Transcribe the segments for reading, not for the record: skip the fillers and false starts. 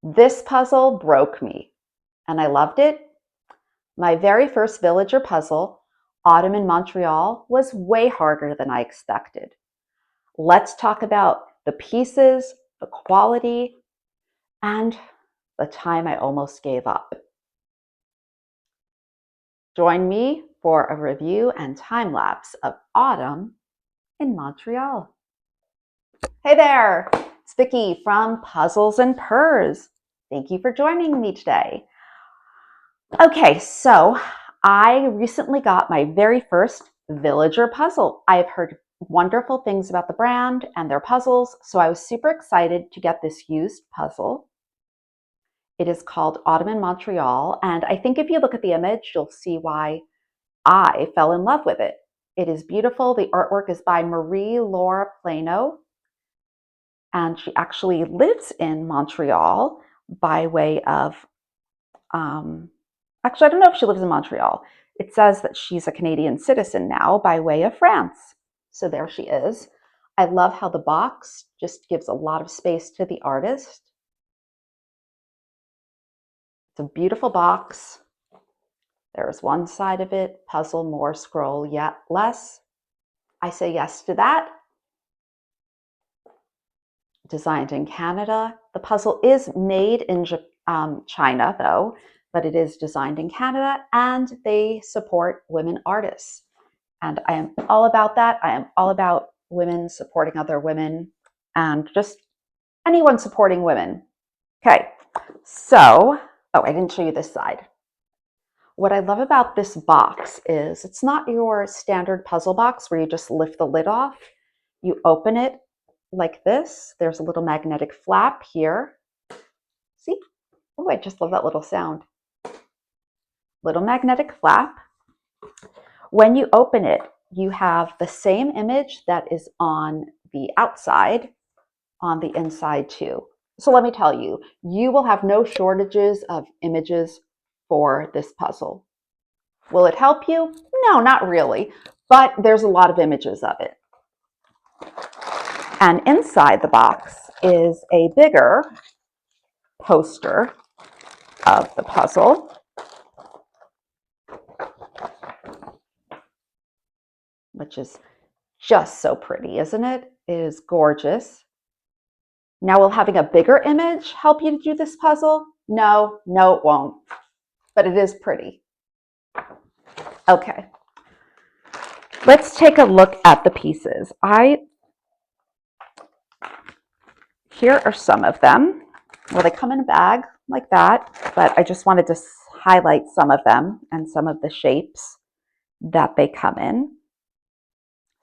This puzzle broke me, and I loved it. My very first villager puzzle, Autumn in Montreal, was way harder than I expected. Let's talk about the pieces, the quality, and the time I almost gave up. Join me for a review and time lapse of Autumn in Montreal. Hey there, it's Vicki from Puzzles and Purrs. Thank you for joining me today. Okay, so I recently got my very first villager puzzle. I've heard wonderful things about the brand and their puzzles, so I was super excited to get this used puzzle. It is called Autumn in Montreal, and I think if you look at the image, you'll see why I fell in love with it. It is beautiful. The artwork is by Marie-Laure Plano, and she actually lives in Montreal by way of, actually, I don't know if she lives in Montreal. It says that she's a Canadian citizen now by way of France. So there she is. I love how the box just gives a lot of space to the artist. It's a beautiful box. There's one side of it, puzzle more, scroll yet less. I say yes to that. Designed in Canada. The puzzle is made in China though, but it is designed in Canada and they support women artists. And I am all about that. I am all about women supporting other women and just anyone supporting women. Okay, so, oh, I didn't show you this side. What I love about this box is it's not your standard puzzle box where you just lift the lid off. You open it like this. There's a little magnetic flap here. See? Oh, I just love that little sound. Little magnetic flap. When you open it, you have the same image that is on the outside, on the inside too. So let me tell you, you will have no shortages of images for this puzzle. Will it help you? No, not really, but there's a lot of images of it. And inside the box is a bigger poster of the puzzle. Which is just so pretty, isn't it? It is gorgeous. Now, will having a bigger image help you to do this puzzle? No, it won't, but it is pretty. Okay, let's take a look at the pieces. Here are some of them. Well, they come in a bag like that, but I just wanted to highlight some of them and some of the shapes that they come in.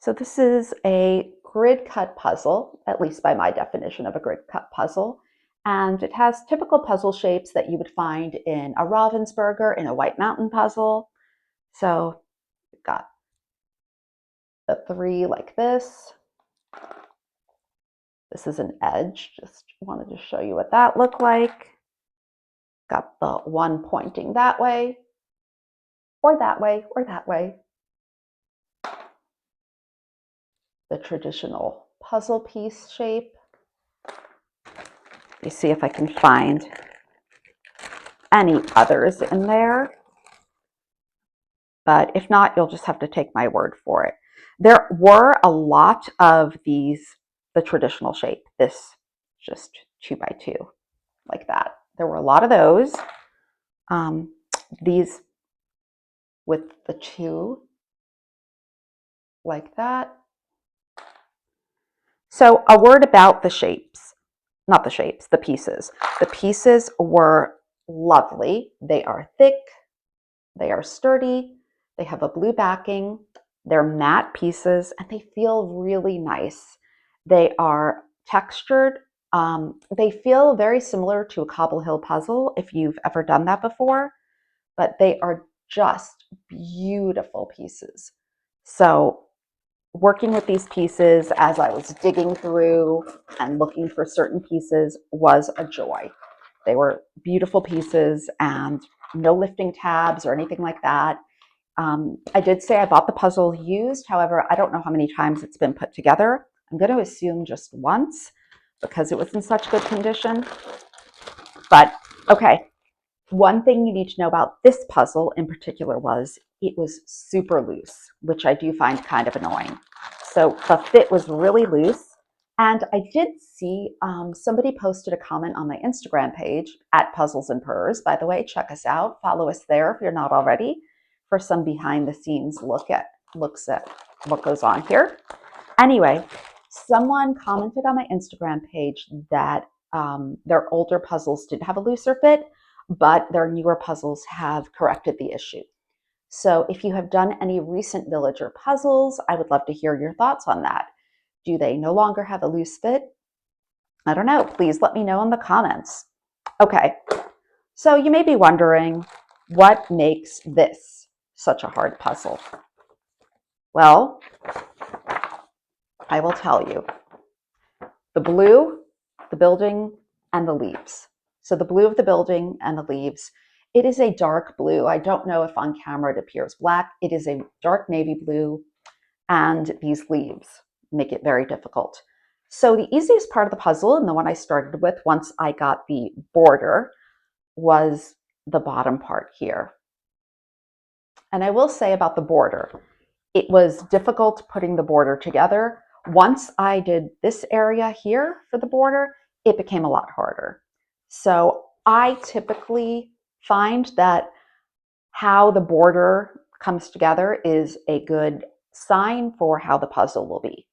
So this is a grid cut puzzle, at least by my definition of a grid cut puzzle. And it has typical puzzle shapes that you would find in a Ravensburger, in a White Mountain puzzle. So we've got the three like this. This is an edge, just wanted to show you what that looked like. Got the one pointing that way, or that way, or that way. The traditional puzzle piece shape. Let me see if I can find any others in there. But if not, you'll just have to take my word for it. There were a lot of these, the traditional shape, this just 2x2, like that. There were a lot of those. These with the two, like that. So a word about the shapes, not the shapes, the pieces. The pieces were lovely. They are thick, they are sturdy, they have a blue backing, they're matte pieces, and they feel really nice. They are textured. They feel very similar to a Cobble Hill puzzle, if you've ever done that before, but they are just beautiful pieces. So working with these pieces as I was digging through and looking for certain pieces was a joy. They were beautiful pieces and no lifting tabs or anything like that. I did say I bought the puzzle used. However, I don't know how many times it's been put together. I'm going to assume just once because it was in such good condition. But okay, one thing you need to know about this puzzle in particular was it was super loose, which I do find kind of annoying. So the fit was really loose. And I did see somebody posted a comment on my Instagram page at Puzzles and Purrs. By the way, check us out. Follow us there if you're not already for some behind the scenes looks at what goes on here. Anyway, someone commented on my Instagram page that their older puzzles did have a looser fit, but their newer puzzles have corrected the issue. So if you have done any recent villager puzzles, I would love to hear your thoughts on that. Do they no longer have a loose fit? I don't know. Please let me know in the comments. Okay, so you may be wondering, what makes this such a hard puzzle? Well, I will tell you. The blue, the building, and the leaves. So the blue of the building and the leaves, it is a dark blue. I don't know if on camera it appears black. It is a dark navy blue, and these leaves make it very difficult. So the easiest part of the puzzle, and the one I started with once I got the border, was the bottom part here. And I will say about the border, it was difficult putting the border together. Once I did this area here for the border, it became a lot harder. So I typically find that how the border comes together is a good sign for how the puzzle will be.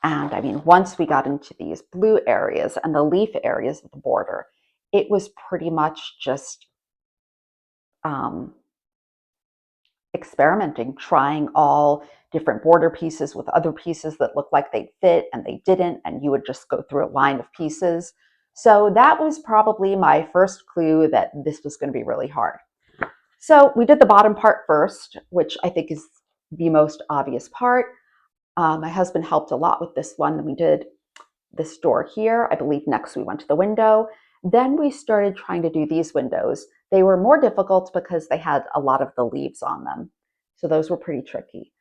And I mean, once we got into these blue areas and the leaf areas of the border, it was pretty much just experimenting, trying all different border pieces with other pieces that looked like they'd fit and they didn't, and you would just go through a line of pieces. So that was probably my first clue that this was going to be really hard. So we did the bottom part first, which I think is the most obvious part. My husband helped a lot with this one. We did this door here. I believe next we went to the window. Then we started trying to do these windows. They were more difficult because they had a lot of the leaves on them. So those were pretty tricky.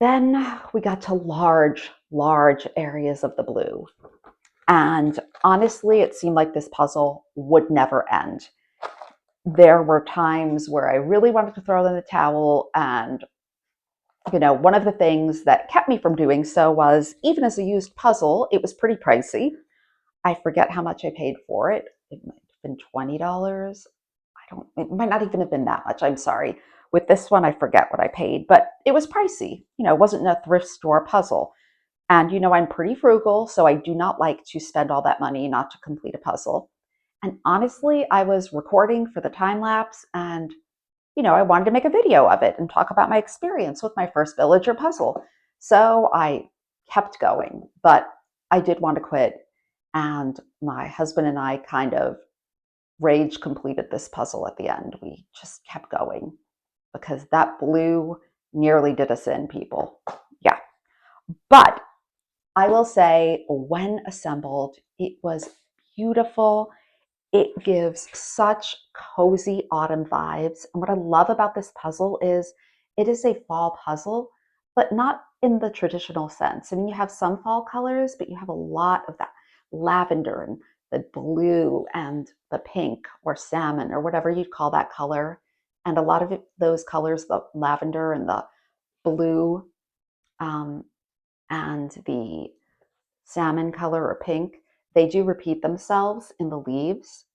Then we got to large areas of the blue. And honestly, it seemed like this puzzle would never end. There were times where I really wanted to throw in the towel, and one of the things that kept me from doing so was, even as a used puzzle, it was pretty pricey. I forget how much I paid for it. It might have been $20. It might not even have been that much. I'm sorry. With this one, I forget what I paid, but it was pricey. It wasn't a thrift store puzzle. And I'm pretty frugal, so I do not like to spend all that money not to complete a puzzle. And honestly, I was recording for the time lapse, and I wanted to make a video of it and talk about my experience with my first villager puzzle. So I kept going, but I did want to quit. And my husband and I kind of rage completed this puzzle at the end. We just kept going because that blue nearly did us in, people. Yeah. But I will say, when assembled, it was beautiful. It gives such cozy autumn vibes. And what I love about this puzzle is it is a fall puzzle, but not in the traditional sense. I mean, you have some fall colors, but you have a lot of that lavender and the blue and the pink or salmon or whatever you'd call that color. And a lot of those colors, the lavender and the blue and the salmon color or pink, they do repeat themselves in the leaves,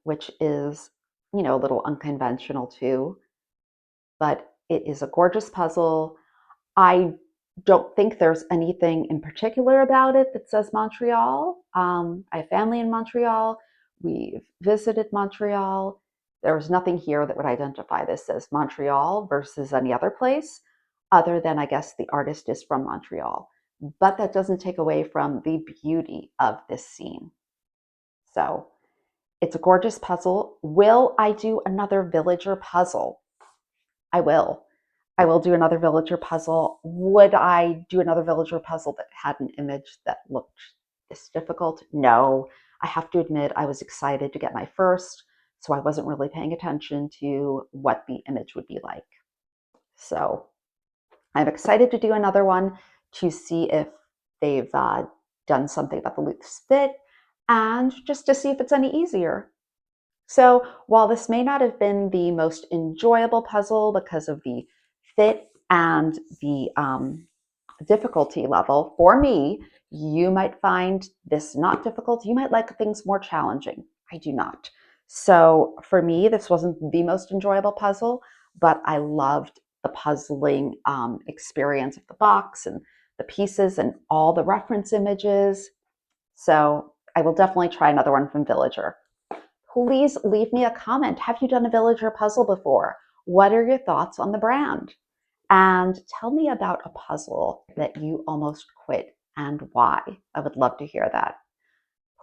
which is, a little unconventional too. But it is a gorgeous puzzle. I don't think there's anything in particular about it that says Montreal. I have family in Montreal. We've visited Montreal. There's nothing here that would identify this as Montreal versus any other place, other than, I guess, the artist is from Montreal. But that doesn't take away from the beauty of this scene. So it's a gorgeous puzzle. Will I do another villager puzzle? I will. I will do another villager puzzle. Would I do another villager puzzle that had an image that looked this difficult? No. I have to admit, I was excited to get my first, so I wasn't really paying attention to what the image would be like. So I'm excited to do another one to see if they've done something about the loose fit. and just to see if it's any easier. So while this may not have been the most enjoyable puzzle because of the fit and the difficulty level, for me, you might find this not difficult. You might like things more challenging. I do not. So for me, this wasn't the most enjoyable puzzle, but I loved the puzzling experience of the box and the pieces and all the reference images. So I will definitely try another one from Villager. Please leave me a comment. Have you done a Villager puzzle before? What are your thoughts on the brand? And tell me about a puzzle that you almost quit and why. I would love to hear that.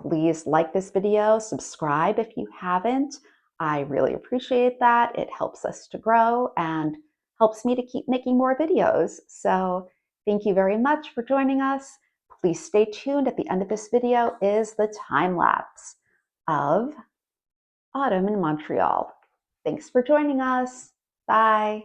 Please like this video, subscribe if you haven't. I really appreciate that. It helps us to grow and helps me to keep making more videos. So thank you very much for joining us. Please stay tuned. At the end of this video is the time lapse of autumn in Montreal. Thanks for joining us. Bye.